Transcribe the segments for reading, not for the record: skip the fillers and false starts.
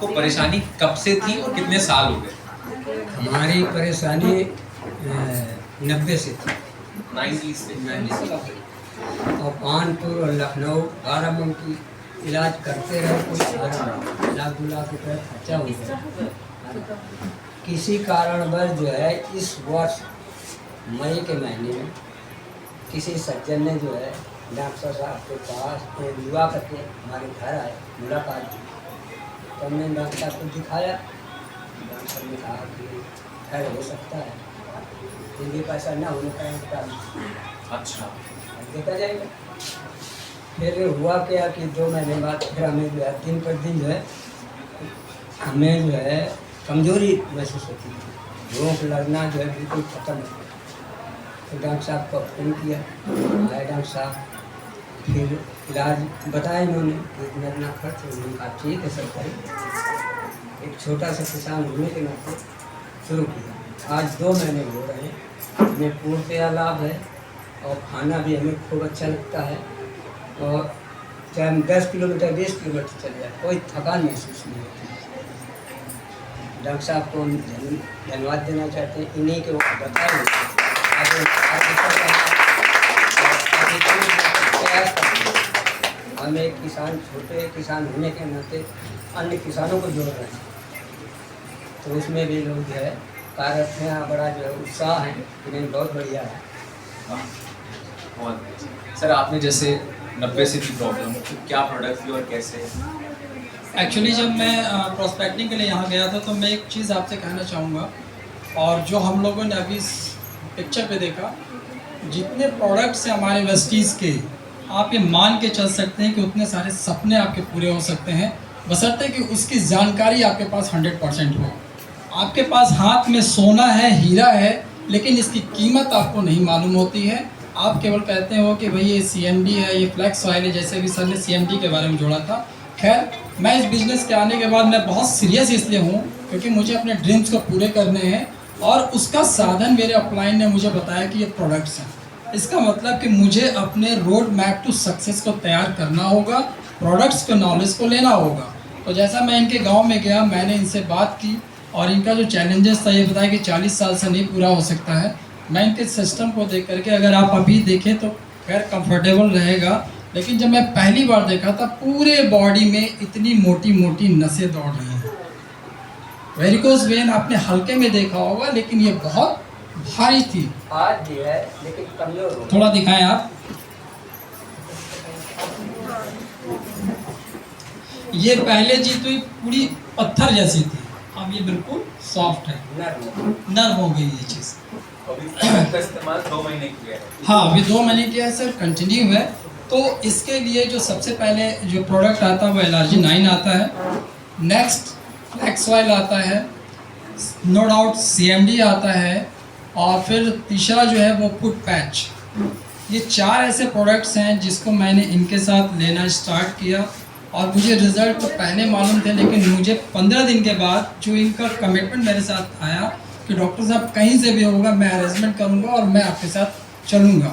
आपको परेशानी कब से थी और कितने साल हो गए? हमारी परेशानी 90 से थी। 90 से। 90 से। और कानपुर और लखनऊ बाराबंकी इलाज करते रहे, कोई लाख 2 लाख रुपये खर्चा हो गया। किसी कारणवश जो है इस वर्ष मई के महीने में किसी सज्जन ने जो है डॉक्टर साहब के पास युवा करके हमारे घर आए, मुलाकात की। तो हमने डॉक्टर साहब को दिखाया। डॉक्टर साहब ने कहा कि खैर हो सकता है, यदि पैसा न होने का इम्कान। अच्छा। अब देखा जाएगा। फिर हुआ क्या कि 2 महीने बाद फिर हमें जो है दिन पर दिन जो है हमें जो है कमजोरी महसूस होती थी, भूख लगना जो है बिल्कुल खत्म हो गया। तो डॉक्टर साहब को फ़ोन किया, आए डॉक्टर साहब, फिर इलाज बताया इन्होंने कि इतना इतना खर्च है। उन्होंने कहा ठीक है सर करिए। एक छोटा सा किसान होने के नाते शुरू किया। आज 2 महीने हो रहे हैं, हमें पूर्णतया लाभ है और खाना भी हमें खूब अच्छा लगता है। और चाहे हम 10 किलोमीटर 20 किलोमीटर चले जाए, कोई थकान महसूस नहीं होती। डॉक्टर साहब को हम धन्यवाद देना चाहते हैं, इन्हीं के बताए हम एक किसान, छोटे किसान होने के नाते अन्य किसानों को जोड़ रहे हैं, तो उसमें भी लोग जो है कार्यरत हैं। बड़ा जो है उत्साह है, इन्हें बहुत बढ़िया है। बहुत बढ़िया। सर आपने जैसे 90 से थी प्रॉब्लम, तो क्या प्रोडक्ट थी और कैसे? एक्चुअली जब मैं प्रोस्पेक्टिंग के लिए यहाँ गया था तो मैं एक चीज़ आपसे कहना चाहूँगा, और जो हम लोगों ने अभी इस पिक्चर पे देखा, जितने प्रोडक्ट्स हैं हमारे वेस्टीज़ के, आप ये मान के चल सकते हैं कि उतने सारे सपने आपके पूरे हो सकते हैं, बशर्ते कि उसकी जानकारी आपके पास 100% हो। आपके पास हाथ में सोना है, हीरा है, लेकिन इसकी कीमत आपको नहीं मालूम होती है। आप केवल कहते हो कि भाई ये CMD है, ये फ्लैक्स ऑयल है, जैसे भी सर ने CMD के बारे में जोड़ा था। खैर, मैं इस बिज़नेस के आने के बाद मैं बहुत सीरियस इसलिए हूँ क्योंकि मुझे अपने ड्रीम्स को पूरे करने हैं, और उसका साधन मेरे अपलाइन ने मुझे बताया कि ये प्रोडक्ट्स हैं। इसका मतलब कि मुझे अपने रोड मैप टू सक्सेस को तैयार करना होगा, प्रोडक्ट्स के नॉलेज को लेना होगा। तो जैसा मैं इनके गांव में गया, मैंने इनसे बात की और इनका जो चैलेंजेस था ये बताया कि 40 साल से नहीं पूरा हो सकता है। मैं इनके सिस्टम को देख करके, अगर आप अभी देखें तो खैर कंफर्टेबल रहेगा, लेकिन जब मैं पहली बार देखा था पूरे बॉडी में इतनी मोटी मोटी नसें दौड़ रही हैं। वेरिकोज वेन आपने हल्के में देखा होगा, लेकिन ये बहुत भारी थी। आज भी है लेकिन कमजोर हो। थोड़ा दिखाएं आप। ये पहले जी तो पूरी पत्थर जैसी थी, अब ये बिल्कुल सॉफ्ट है, नर्म हो गई ये चीज़। अभी इस्तेमाल 2 महीने किया है। हाँ, अभी 2 महीने किया है सर, कंटिन्यू है। तो इसके लिए जो सबसे पहले जो प्रोडक्ट आता है वो LRG9 आता है, नेक्स्ट फ्लैक्स ऑयल आता है, नो डाउट CMD आता है, और फिर तीसरा जो है वो फुट पैच। ये 4 ऐसे प्रोडक्ट्स हैं जिसको मैंने इनके साथ लेना स्टार्ट किया, और मुझे रिज़ल्ट तो पहले मालूम थे, लेकिन मुझे 15 दिन के बाद जो इनका कमिटमेंट मेरे साथ आया कि डॉक्टर साहब कहीं से भी होगा मैं अरेंजमेंट करूँगा और मैं आपके साथ चलूँगा।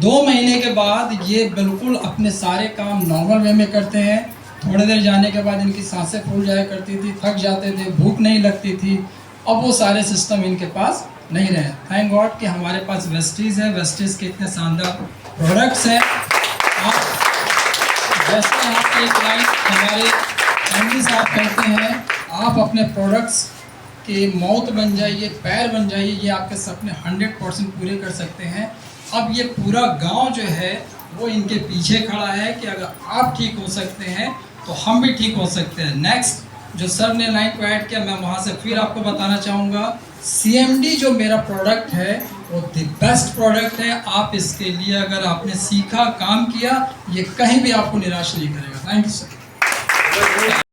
2 महीने के बाद ये बिल्कुल अपने सारे काम नॉर्मल वे में करते हैं। थोड़ी देर जाने के बाद इनकी सांसें फूल जाया करती थी, थक जाते थे, भूख नहीं लगती थी। अब वो सारे सिस्टम इनके पास नहीं रहे। थैंक गॉड कि हमारे पास वेस्टीज़ है, वेस्टीज़ के इतने शानदार प्रोडक्ट्स हैं। आप जैसे आप एक लाइन हमारे MD साहब कहते हैं, आप अपने प्रोडक्ट्स के मौत बन जाइए, पैर बन जाइए, ये आपके सपने 100% पूरे कर सकते हैं। अब ये पूरा गांव जो है वो इनके पीछे खड़ा है कि अगर आप ठीक हो सकते हैं तो हम भी ठीक हो सकते हैं। नेक्स्ट जो सर ने लाइन को ऐड किया, मैं वहाँ से फिर आपको बताना चाहूँगा, CMD जो मेरा प्रोडक्ट है वो द बेस्ट प्रोडक्ट है। आप इसके लिए अगर आपने सीखा, काम किया, ये कहीं भी आपको निराश नहीं करेगा। Thank you sir.